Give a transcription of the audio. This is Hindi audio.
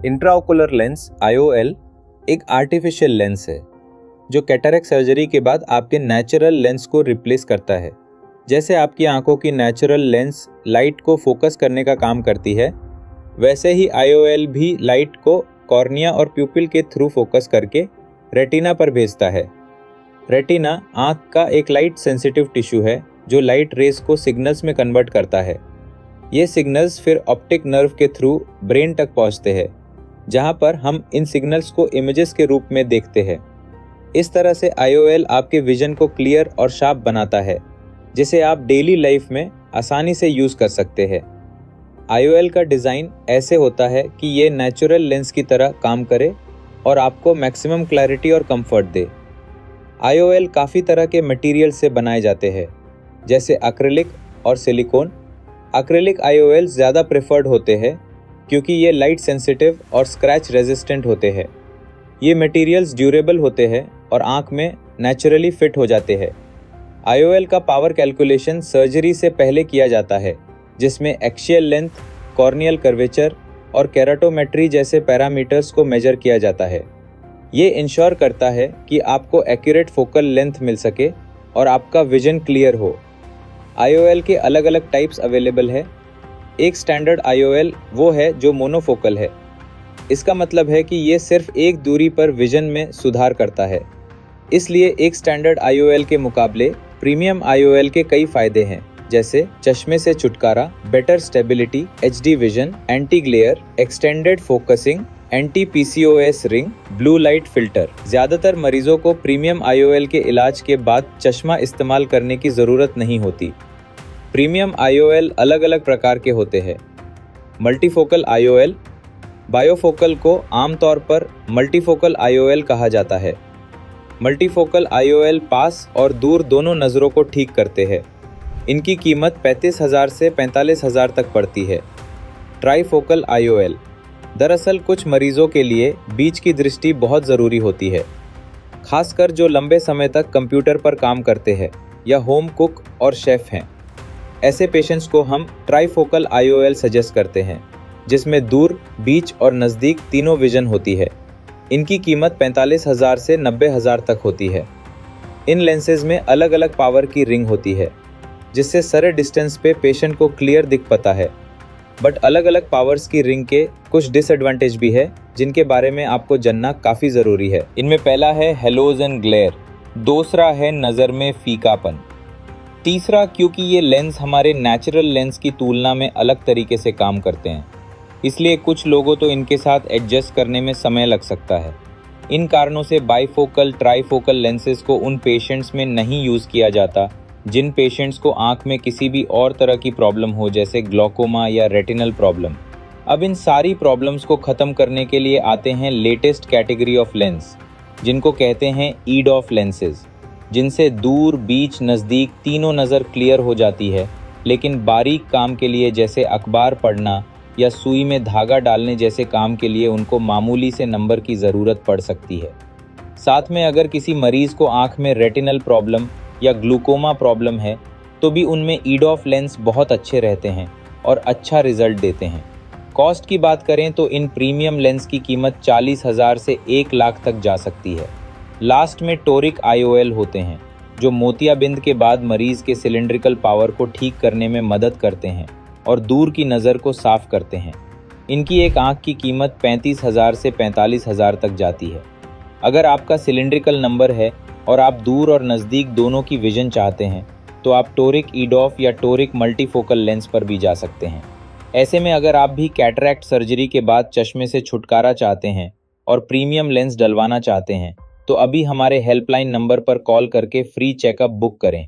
इंट्राओकुलर लेंस IOL एक आर्टिफिशियल लेंस है जो कैटरेक्ट सर्जरी के बाद आपके नेचुरल लेंस को रिप्लेस करता है। जैसे आपकी आंखों की नेचुरल लेंस लाइट को फोकस करने का काम करती है, वैसे ही IOL भी लाइट को कॉर्निया और प्यूपिल के थ्रू फोकस करके रेटिना पर भेजता है। रेटिना आंख का एक लाइट सेंसिटिव टिश्यू है जो लाइट रेस को सिग्नल्स में कन्वर्ट करता है। ये सिग्नल्स फिर ऑप्टिक नर्व के थ्रू ब्रेन तक पहुंचते हैं, जहां पर हम इन सिग्नल्स को इमेजेस के रूप में देखते हैं। इस तरह से IOL आपके विजन को क्लियर और शार्प बनाता है, जिसे आप डेली लाइफ में आसानी से यूज कर सकते हैं। IOL का डिज़ाइन ऐसे होता है कि ये नेचुरल लेंस की तरह काम करे और आपको मैक्सिमम क्लैरिटी और कंफर्ट दे। IOL काफ़ी तरह के मटेरियल से बनाए जाते हैं, जैसे एक्रिलिक और सिलिकॉन। एक्रिलिक IOL ज़्यादा प्रेफर्ड होते हैं क्योंकि ये लाइट सेंसिटिव और स्क्रैच रेजिस्टेंट होते हैं। ये मटेरियल्स ड्यूरेबल होते हैं और आँख में नेचुरली फिट हो जाते हैं। IOL का पावर कैलकुलेशन सर्जरी से पहले किया जाता है, जिसमें एक्सियल लेंथ, कॉर्नियल कर्वेचर और केराटोमेट्री जैसे पैरामीटर्स को मेजर किया जाता है। ये इंश्योर करता है कि आपको एक्यूरेट फोकल लेंथ मिल सके और आपका विजन क्लियर हो। IOL के अलग अलग टाइप्स अवेलेबल है। एक स्टैंडर्ड IOL वो है जो मोनोफोकल है। इसका मतलब है कि ये सिर्फ एक दूरी पर विजन में सुधार करता है। इसलिए एक स्टैंडर्ड IOL के मुकाबले प्रीमियम IOL के कई फायदे हैं, जैसे चश्मे से छुटकारा, better stability, HD vision, anti glare, extended focusing, anti PCOS ring, blue light filter. ज्यादातर मरीजों को प्रीमियम IOL के इलाज के बाद चश्मा इस्तेमाल करने की जरूरत नहीं होती। प्रीमियम IOL अलग अलग प्रकार के होते हैं। मल्टीफोकल IOL, बायोफोकल को आमतौर पर मल्टीफोकल IOL कहा जाता है। मल्टीफोकल IOL पास और दूर दोनों नज़रों को ठीक करते हैं। इनकी कीमत 35,000 से 45,000 तक पड़ती है। ट्राईफोकल IOL, दरअसल कुछ मरीजों के लिए बीच की दृष्टि बहुत ज़रूरी होती है, खासकर जो लंबे समय तक कंप्यूटर पर काम करते हैं या होम कुक और शेफ हैं। ऐसे पेशेंट्स को हम ट्राईफोकल IOL सजेस्ट करते हैं, जिसमें दूर, बीच और नज़दीक तीनों विजन होती है। इनकी कीमत 45,000 से 90,000 तक होती है। इन लेंसेज में अलग अलग पावर की रिंग होती है, जिससे सारे डिस्टेंस पे पेशेंट को क्लियर दिख पाता है। बट अलग अलग पावर्स की रिंग के कुछ डिसएडवांटेज भी है, जिनके बारे में आपको जानना काफ़ी ज़रूरी है। इनमें पहला है हेलोजन ग्लेयर, दूसरा है नज़र में फीकापन, तीसरा क्योंकि ये लेंस हमारे नेचुरल लेंस की तुलना में अलग तरीके से काम करते हैं, इसलिए कुछ लोगों तो इनके साथ एडजस्ट करने में समय लग सकता है। इन कारणों से बाईफोकल, ट्राईफोकल लेंसेज को उन पेशेंट्स में नहीं यूज़ किया जाता जिन पेशेंट्स को आंख में किसी भी और तरह की प्रॉब्लम हो, जैसे ग्लोकोमा या रेटिनल प्रॉब्लम। अब इन सारी प्रॉब्लम्स को ख़त्म करने के लिए आते हैं लेटेस्ट कैटेगरी ऑफ लेंस, जिनको कहते हैं EDOF लेंसेज, जिनसे दूर, बीच, नज़दीक तीनों नज़र क्लियर हो जाती है, लेकिन बारीक काम के लिए जैसे अखबार पढ़ना या सुई में धागा डालने जैसे काम के लिए उनको मामूली से नंबर की ज़रूरत पड़ सकती है। साथ में अगर किसी मरीज़ को आँख में रेटिनल प्रॉब्लम या ग्लूकोमा प्रॉब्लम है, तो भी उनमें EDOF लेंस बहुत अच्छे रहते हैं और अच्छा रिजल्ट देते हैं। कॉस्ट की बात करें तो इन प्रीमियम लेंस की कीमत 40,000 से 1 लाख तक जा सकती है। लास्ट में टोरिक IOL होते हैं, जो मोतियाबिंद के बाद मरीज़ के सिलेंड्रिकल पावर को ठीक करने में मदद करते हैं और दूर की नज़र को साफ करते हैं। इनकी एक आँख की कीमत 35,000 से 45,000 तक जाती है। अगर आपका सिलेंड्रिकल नंबर है और आप दूर और नज़दीक दोनों की विजन चाहते हैं, तो आप टोरिक EDOF या टोरिक मल्टीफोकल लेंस पर भी जा सकते हैं। ऐसे में अगर आप भी कैटरैक्ट सर्जरी के बाद चश्मे से छुटकारा चाहते हैं और प्रीमियम लेंस डलवाना चाहते हैं, तो अभी हमारे हेल्पलाइन नंबर पर कॉल करके फ्री चेकअप बुक करें।